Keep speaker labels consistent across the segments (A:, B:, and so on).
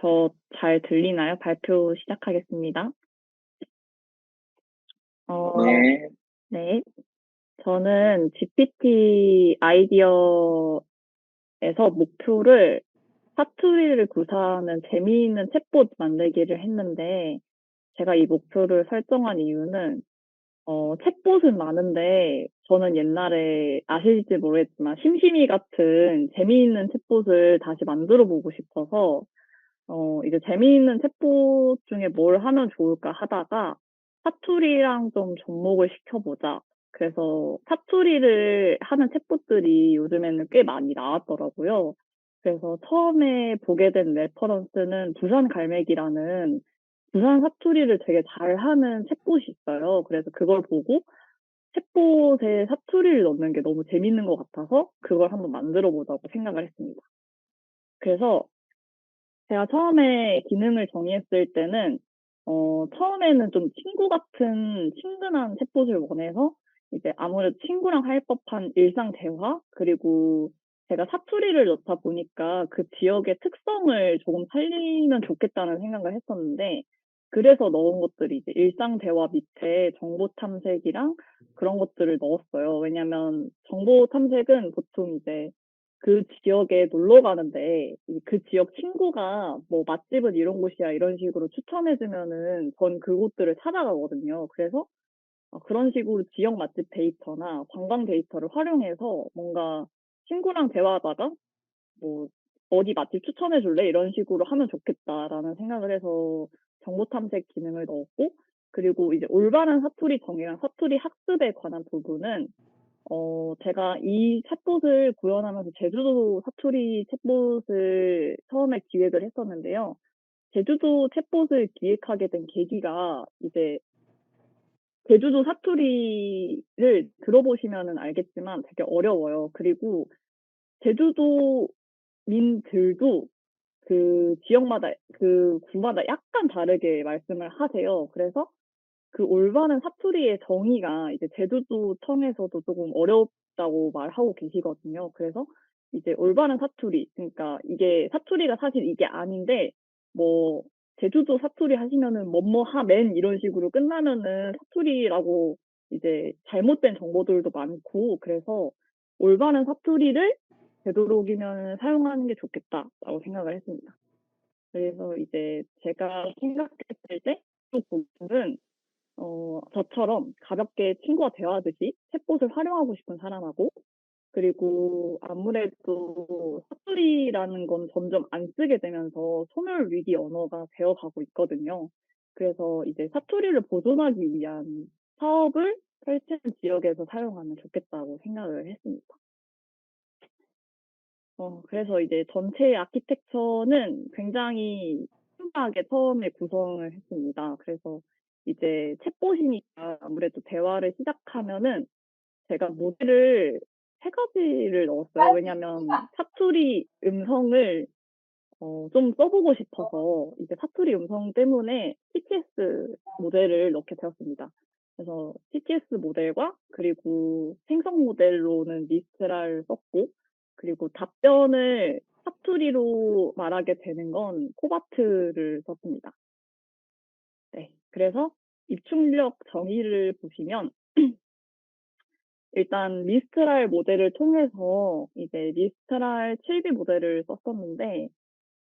A: 저 잘 들리나요? 발표 시작하겠습니다. 어,
B: 네,
A: 네. 저는 GPT 아이디어에서 목표를 사투리를 구사하는 재미있는 챗봇 만들기를 했는데, 제가 이 목표를 설정한 이유는, 챗봇은 많은데, 저는 옛날에 아실지 모르겠지만, 심심이 같은 재미있는 챗봇을 다시 만들어 보고 싶어서, 이제 재미있는 챗봇 중에 뭘 하면 좋을까 하다가 사투리랑 좀 접목을 시켜보자. 그래서 사투리를 하는 챗봇들이 요즘에는 꽤 많이 나왔더라고요. 그래서 처음에 보게 된 레퍼런스는 부산 갈매기라는 부산 사투리를 되게 잘하는 챗봇이 있어요. 그래서 그걸 보고 챗봇에 사투리를 넣는 게 너무 재밌는 것 같아서 그걸 한번 만들어 보자고 생각을 했습니다. 그래서 제가 처음에 기능을 정의했을 때는, 처음에는 좀 친구 같은 친근한 챗봇을 원해서, 이제 아무래도 친구랑 할 법한 일상 대화, 그리고 제가 사투리를 넣다 보니까 그 지역의 특성을 조금 살리면 좋겠다는 생각을 했었는데, 그래서 넣은 것들이 이제 일상 대화 밑에 정보 탐색이랑 그런 것들을 넣었어요. 왜냐면 정보 탐색은 보통 이제 그 지역에 놀러 가는데 그 지역 친구가 뭐 맛집은 이런 곳이야 이런 식으로 추천해 주면은 전 그곳들을 찾아가거든요. 그래서 그런 식으로 지역 맛집 데이터나 관광 데이터를 활용해서 뭔가 친구랑 대화하다가 뭐 어디 맛집 추천해 줄래? 이런 식으로 하면 좋겠다라는 생각을 해서 정보 탐색 기능을 넣었고, 그리고 이제 올바른 사투리 정의랑 사투리 학습에 관한 부분은 제가 이 챗봇을 구현하면서 제주도 사투리 챗봇을 처음에 기획을 했었는데요. 제주도 챗봇을 기획하게 된 계기가 이제 제주도 사투리를 들어보시면은 알겠지만 되게 어려워요. 그리고 제주도민들도 그 지역마다, 그 구마다 약간 다르게 말씀을 하세요. 그래서 그 올바른 사투리의 정의가 이제 제주도 청에서도 조금 어렵다고 말하고 계시거든요. 그래서 이제 올바른 사투리, 그러니까 이게 사투리가 사실 이게 아닌데, 뭐, 제주도 사투리 하시면은 뭐뭐 하맨 이런 식으로 끝나면은 사투리라고 이제 잘못된 정보들도 많고, 그래서 올바른 사투리를 되도록이면 사용하는 게 좋겠다라고 생각을 했습니다. 그래서 이제 제가 생각했을 때, 이 부분은 저처럼 가볍게 친구와 대화하듯이 챗봇을 활용하고 싶은 사람하고, 그리고 아무래도 사투리라는 건 점점 안 쓰게 되면서 소멸 위기 언어가 되어가고 있거든요. 그래서 이제 사투리를 보존하기 위한 사업을 펼치는 지역에서 사용하면 좋겠다고 생각을 했습니다. 그래서 이제 전체 아키텍처는 굉장히 심플하게 처음에 구성을 했습니다. 그래서 이제 챗봇이니까 아무래도 대화를 시작하면은 제가 모델을 세 가지를 넣었어요. 왜냐면 사투리 음성을 좀 써보고 싶어서 이제 사투리 음성 때문에 TTS 모델을 넣게 되었습니다. 그래서 TTS 모델과 그리고 생성 모델로는 미스트라를 썼고, 그리고 답변을 사투리로 말하게 되는 건 코바트를 썼습니다. 네. 그래서 입출력 정의를 보시면 일단 미스트랄 모델을 통해서 이제 미스트랄 7B 모델을 썼었는데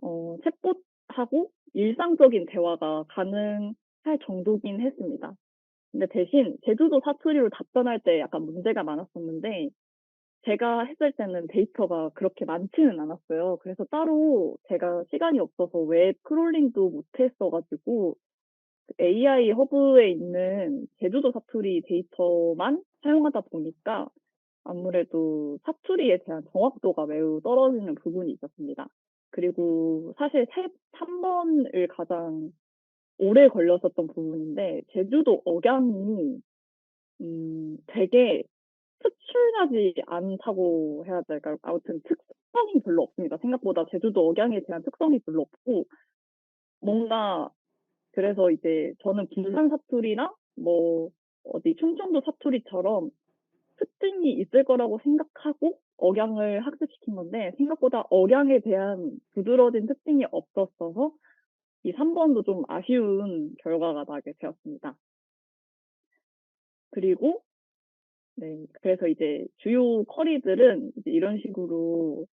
A: 챗봇하고 일상적인 대화가 가능할 정도긴 했습니다. 근데 대신 제주도 사투리로 답변할 때 약간 문제가 많았었는데 제가 했을 때는 데이터가 그렇게 많지는 않았어요. 그래서 따로 제가 시간이 없어서 웹 크롤링도 못했어가지고 AI 허브에 있는 제주도 사투리 데이터만 사용하다 보니까 아무래도 사투리에 대한 정확도가 매우 떨어지는 부분이 있었습니다. 그리고 사실 3번을 가장 오래 걸렸었던 부분인데, 제주도 억양이, 되게 특출나지 않다고 해야 될까요? 아무튼 특성이 별로 없습니다. 생각보다 제주도 억양에 대한 특성이 별로 없고, 뭔가, 그래서 이제 저는 부산 사투리나 뭐, 어디 충청도 사투리처럼 특징이 있을 거라고 생각하고 억양을 학습시킨 건데 생각보다 억양에 대한 두드러진 특징이 없었어서 이 3 번도 좀 아쉬운 결과가 나게 되었습니다. 그리고 네 그래서 이제 주요 쿼리들은 이제 이런 식으로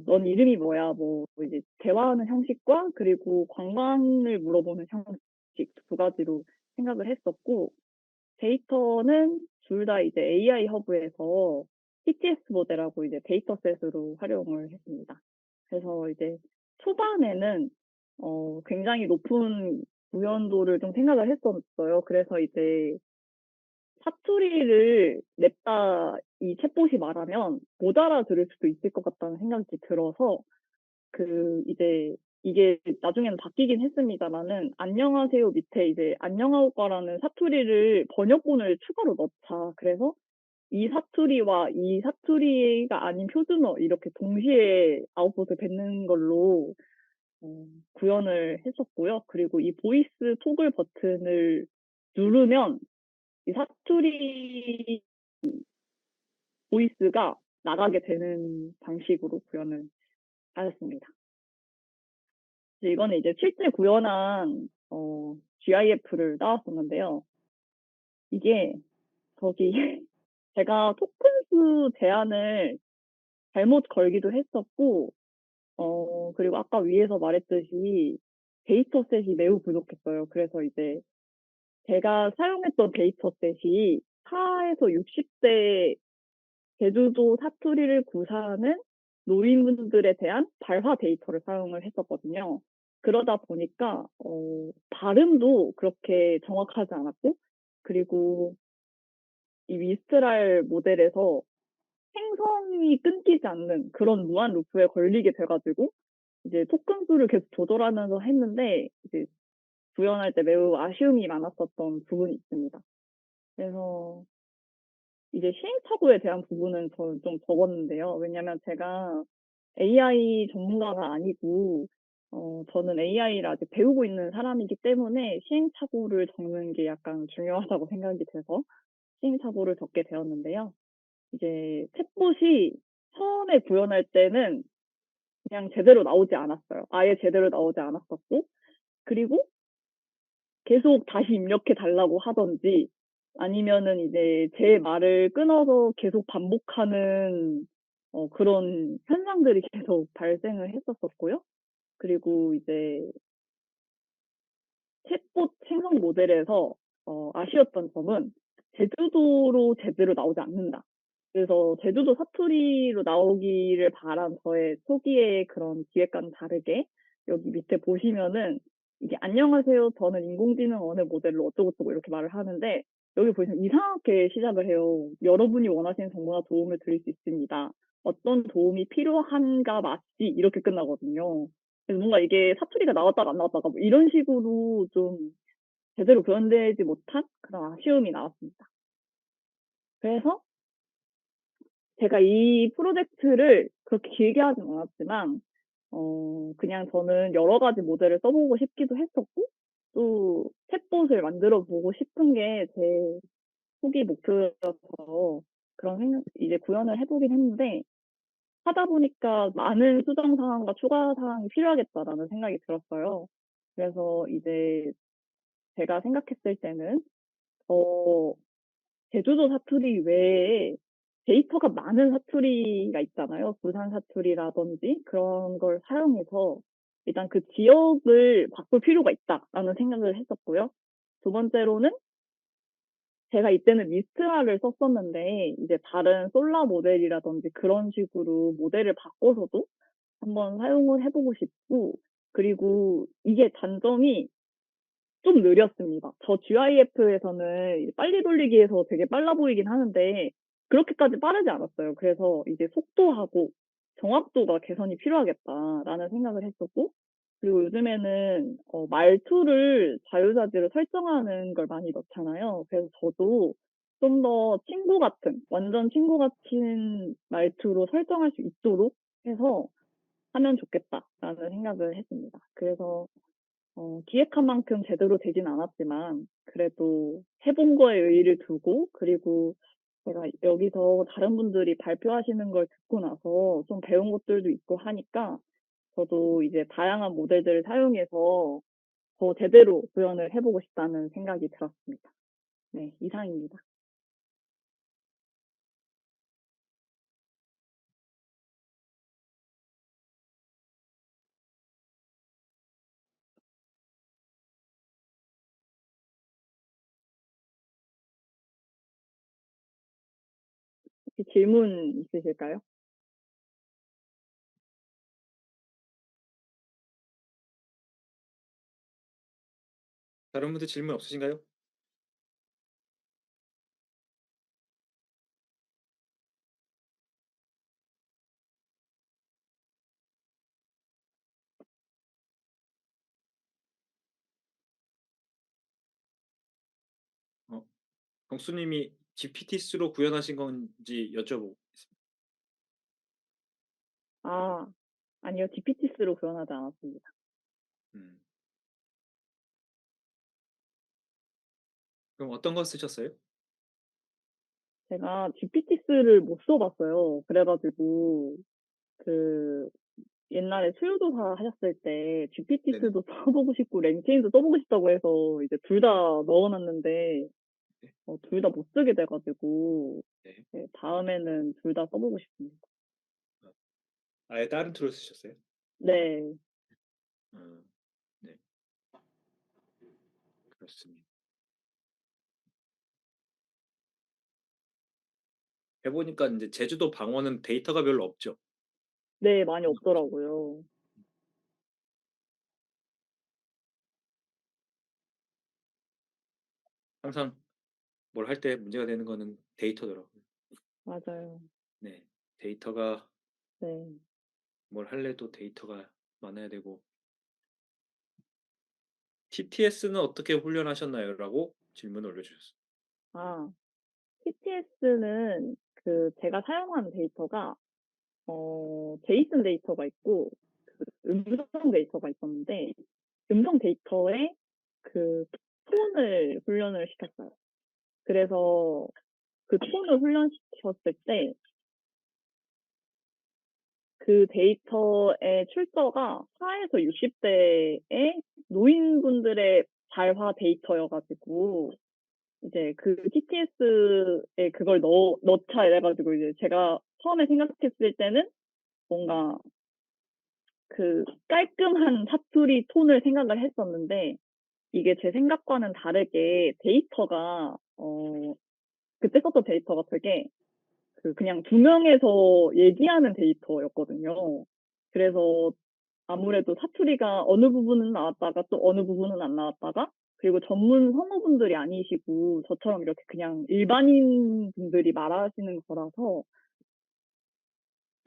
A: "넌 이름이 뭐야?" 뭐 이제 대화하는 형식과 그리고 관광을 물어보는 형식 두 가지로 생각을 했었고 데이터는 둘 다 이제 AI 허브에서 TTS 모델하고 이제 데이터셋으로 활용을 했습니다. 그래서 이제 초반에는 굉장히 높은 구현도를 좀 생각을 했었어요. 그래서 이제 사투리를 냅다 이 챗봇이 말하면 못 알아들을 수도 있을 것 같다는 생각이 들어서 이제 이게 나중에는 바뀌긴 했습니다마는 "안녕하세요." 밑에 이제 "안녕하오빠라는 사투리를 번역본을 추가로 넣자." 그래서 이 사투리와 이 사투리가 아닌 표준어 이렇게 동시에 아웃풋을 뱉는 걸로 구현을 했었고요. 그리고 이 보이스 토글 버튼을 누르면 이 사투리 보이스가 나가게 되는 방식으로 구현을 하였습니다. 이거는 이제 실제 구현한 GIF를 따왔었는데요. 이게 저기 제가 토큰 수 제한을 잘못 걸기도 했었고 그리고 아까 위에서 말했듯이 데이터셋이 매우 부족했어요. 그래서 이제 제가 사용했던 데이터셋이 4 에서 60대 제주도 사투리를 구사하는 노인분들에 대한 발화 데이터를 사용을 했었거든요. 그러다 보니까 발음도 그렇게 정확하지 않았고 그리고 이 미스트랄 모델에서 생성이 끊기지 않는 그런 무한 루프에 걸리게 돼 가지고 이제 토큰 수를 계속 조절하면서 했는데 이제 구현할 때 매우 아쉬움이 많았었던 부분이 있습니다. 그래서 이제 시행착오에 대한 부분은 저는 좀 적었는데요. 왜냐면 제가 AI 전문가가 아니고 저는 AI를 아직 배우고 있는 사람이기 때문에 시행착오를 적는 게 약간 중요하다고 생각이 돼서 시행착오를 적게 되었는데요. 이제 챗봇이 처음에 구현할 때는 그냥 제대로 나오지 않았어요. 아예 제대로 나오지 않았었고 그리고 계속 다시 입력해 달라고 하든지 아니면은 이제 제 말을 끊어서 계속 반복하는 그런 현상들이 계속 발생을 했었었고요. 그리고 이제 챗봇 생성 모델에서 아쉬웠던 점은 제주도로 제대로 나오지 않는다. 그래서 제주도 사투리로 나오기를 바란 저의 초기의 그런 기획과는 다르게 여기 밑에 보시면은 이게 "안녕하세요. 저는 인공지능 언어 모델로 어쩌고저쩌고." 이렇게 말을 하는데 여기 보시면 이상하게 시작을 해요. "여러분이 원하시는 정보나 도움을 드릴 수 있습니다. 어떤 도움이 필요한가 맞지?" 이렇게 끝나거든요. 그래서 뭔가 이게 사투리가 나왔다가 안 나왔다가 뭐 이런 식으로 좀 제대로 구현되지 못한 그런 아쉬움이 나왔습니다. 그래서 제가 이 프로젝트를 그렇게 길게 하진 않았지만 그냥 저는 여러 가지 모델을 써 보고 싶기도 했었고 또 챗봇을 만들어 보고 싶은 게 제 초기 목표여서 그런 생각 이제 구현을 해 보긴 했는데 하다 보니까 '많은 수정 사항과 추가 사항이 필요하겠다.'라는 생각이 들었어요. 그래서 이제 제가 생각했을 때는 어 제주도 사투리 외에 데이터가 많은 사투리가 있잖아요. 부산 사투리라든지 그런 걸 사용해서 일단 '그 지역을 바꿀 필요가 있다.'라는 생각을 했었고요. 두 번째로는 제가 이때는 미스트라를 썼었는데 이제 다른 솔라 모델이라든지 그런 식으로 모델을 바꿔서도 한번 사용을 해 보고 싶고 그리고 이게 단점이 좀 느렸습니다. 저 GIF에서는 빨리 돌리기에서 되게 빨라 보이긴 하는데 그렇게까지 빠르지 않았어요. 그래서 이제 '속도하고 정확도가 개선이 필요하겠다.'라는 생각을 했었고 그리고 요즘에는 말투를 자유자재로 설정하는 걸 많이 넣잖아요. 그래서 저도 좀 더 친구 같은 완전 친구 같은 말투로 설정할 수 있도록 해서 하면 좋겠다라는 생각을 했습니다. 그래서 기획한 만큼 제대로 되진 않았지만 그래도 해본 거에 의의를 두고 그리고 제가 여기서 다른 분들이 발표하시는 걸 듣고 나서 좀 배운 것들도 있고 하니까 저도 이제 다양한 모델들을 사용해서 더 제대로 구현을 해보고 싶다는 생각이 들었습니다. 네, 이상입니다. 혹시 질문 있으실까요?
B: 다른 분들 질문 없으신가요? 어, 경수님이 GPT-3로 구현하신 건지 여쭤보고 있습니다.
A: 아, 아니요. GPT스로 구현하지 않았습니다.
B: 음, 그럼 어떤 거 쓰셨어요?
A: 제가 GPT스를 못 써봤어요. 그래가지고 그 옛날에 수요조사 하셨을 때
B: 네네.
A: GPT스도 써보고 싶고 랭체인도 써보고 싶다고 해서 이제 둘 다 넣어놨는데
B: 네.
A: 둘 다 못 쓰게 돼가지고
B: 네.
A: 네, 다음에는 둘 다 써보고 싶습니다.
B: 어, 아예 다른 툴을 쓰셨어요?
A: 네,
B: 어, 네, 그렇습니다. 해보니까 이제 제주도 방어는 데이터가 별로 없죠.
A: 네 많이 없더라고요.
B: 항상 뭘 할 때 문제가 되는 거는 데이터더라고요.
A: 맞아요.
B: 네, 데이터가
A: 네.
B: 뭘 할래도 데이터가 많아야 되고 TTS는 어떻게 훈련하셨나요? 라고 질문을 올려주셨어요.
A: 아, TTS는 그 제가 사용하는 데이터가 제이슨 데이터가 있고 그 음성 데이터가 있었는데 음성 데이터에 그 톤을 훈련을 시켰어요. 그래서 그 톤을 훈련시켰을 때 그 데이터의 출처가 4에서 60대의 노인분들의 발화 데이터여가지고 이제 그 TTS에 그걸 넣자 이래가지고 이제 제가 처음에 생각했을 때는 뭔가 그 깔끔한 사투리 톤을 생각을 했었는데 이게 제 생각과는 다르게 데이터가 그때 썼던 데이터가 되게 그 그냥 두 명에서 얘기하는 데이터였거든요. 그래서 아무래도 사투리가 어느 부분은 나왔다가 또 어느 부분은 안 나왔다가 그리고 전문 성우분들이 아니시고 저처럼 이렇게 그냥 일반인 분들이 말하시는 거라서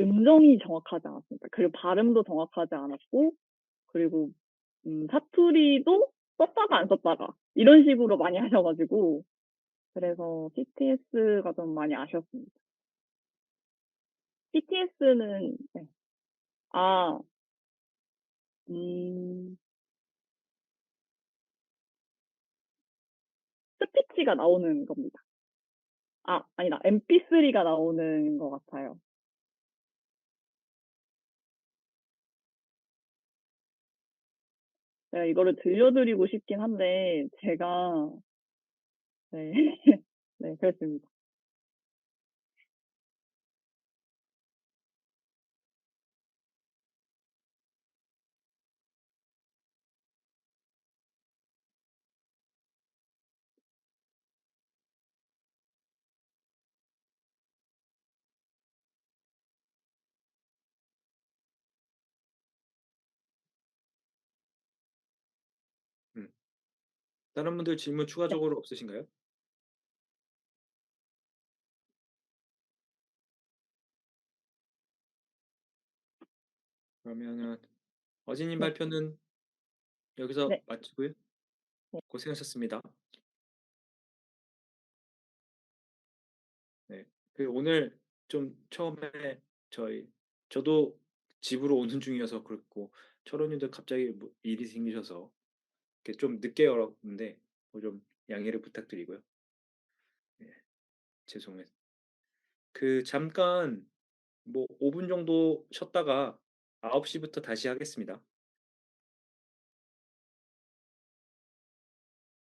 A: 음정이 정확하지 않았습니다. 그리고 발음도 정확하지 않았고 그리고 사투리도 썼다가 안 썼다가 이런 식으로 많이 하셔가지고 그래서 TTS가 좀 많이 아쉬웠습니다. TTS는 네. 아, 음, 스피치가 나오는 겁니다. 아, 아니다. MP3가 나오는 것 같아요. 제가 이거를 들려드리고 싶긴 한데 제가 네, 네, 그렇습니다.
B: 음. 다른 분들 질문
A: 네,
B: 추가적으로 없으신가요? 그러면은 어진님
A: 네,
B: 발표는 여기서
A: 네,
B: 마치고요.
A: 네.
B: 고생하셨습니다. 네. 그 오늘 좀 처음에 저도 집으로 오는 중이어서 그렇고 철원님도 갑자기 뭐 일이 생기셔서 이렇게 좀 늦게 열었는데 뭐좀 양해를 부탁드리고요. 네, 죄송해요. 잠깐 뭐 5분 정도 쉬었다가 9시 부터 다시 하겠습니다.